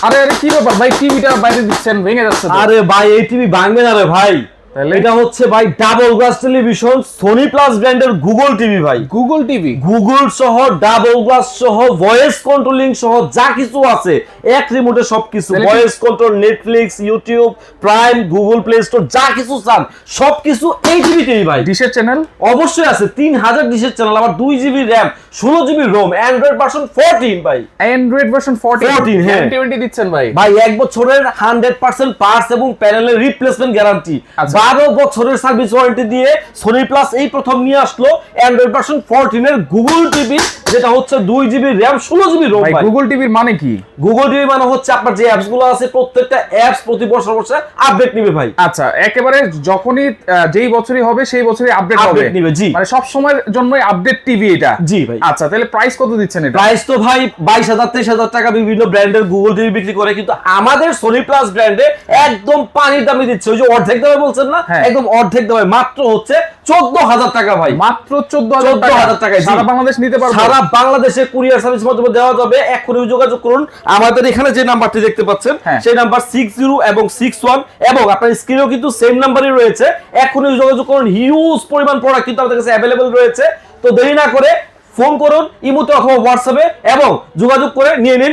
আরে আরে কি ব্যাপার ভাই, টিভিটা বাইরে দিচ্ছেন, ভেঙে যাচ্ছে তো। আরে ভাই এই টিভি ভাঙবে না রে ভাই, এটা হচ্ছে ভাই double glass television, Sony plus ব্র্যান্ডের গুগল টিভি ভাই। গুগল টিভি, গুগল সহ ডাবল গ্লাস সহ ভয়েস কন্ট্রোলিং সহ যা কিছু আছে এক রিমোটে সবকিছু, voice control, Netflix, YouTube, Prime, Google Play Store যা কিছু চান সবকিছু এই টিভিতেই ভাই। ডিশের চ্যানেল অবশ্যই আছে, 3000 ডিশের চ্যানেল, আবার 2GB RAM, 16GB Rome, Android version 14 ভাই। অ্যান্ড্রয়েড ভার্সন 14 হ্যাঁ। গ্যারান্টি দিচ্ছেন ভাই। ভাই 1 বছরের 100% পার্টস এবং প্যানেলের রিপ্লেসমেন্ট গ্যারান্টি, আচ্ছা। 12 বছরের সার্ভিস ওয়ারেন্টি দিয়ে সোনি প্লাস এই প্রথম নিয়ে আসলো অ্যান্ড্রয়েড ভার্সন 14 এর গুগল টিভি, যেটা হচ্ছে 2GB র‍্যাম, 16GB রোম ভাই ভাই। গুগল টিভির মানে কি? গুগল টিভি মানে হচ্ছে আপনার যে অ্যাপস গুলো আছে প্রত্যেকটা অ্যাপস প্রতি বছর আপডেট নিবে ভাই। আচ্ছা, একেবারে যখনই যেই বছরই হবে সেই বছরই আপডেট হবে নিবে, জি। মানে সব সময়ের জন্যই আপডেট টিভি এটা। জি ভাই। আচ্ছা, তাহলে প্রাইস কত দিচ্ছেন এটা? প্রাইস তো ভাই 22,000 23,000 টাকা বিভিন্ন ব্র্যান্ডের গুগল টিভি বিক্রি করে, কিন্তু আমাদের সোনি প্লাস ব্র্যান্ডে একদম পানির দামে দিচ্ছে। ওই যে অর্ধেক দামে বলছেন না, একদম অর্ধেক দামে, মাত্র হচ্ছে 14,000 টাকা ভাই। মাত্র 14,000 টাকা। সারা বাংলাদেশ নিতে পারবে, সারা বাংলাদেশে কুরিয়ার সার্ভিস মাধ্যমে দেওয়া যাবে। এখনই যোগাযোগ করুন আমাদের এখানে যে নাম্বারটি দেখতে পাচ্ছেন সেই নাম্বার 60 এবং 61, এবং আপনার স্ক্রিনেও কিন্তু সেম নাম্বারই রয়েছে। এখনই যোগাযোগ করুন, হিউজ পরিমাণ প্রোডাক্ট কিন্তু আমাদের কাছে অ্যাভেলেবল রয়েছে। তো দেরি না করে ফোন করুন ইমোতে অথবা হোয়াটসঅ্যাপে এবং যোগাযোগ করে নিয়ে নিন।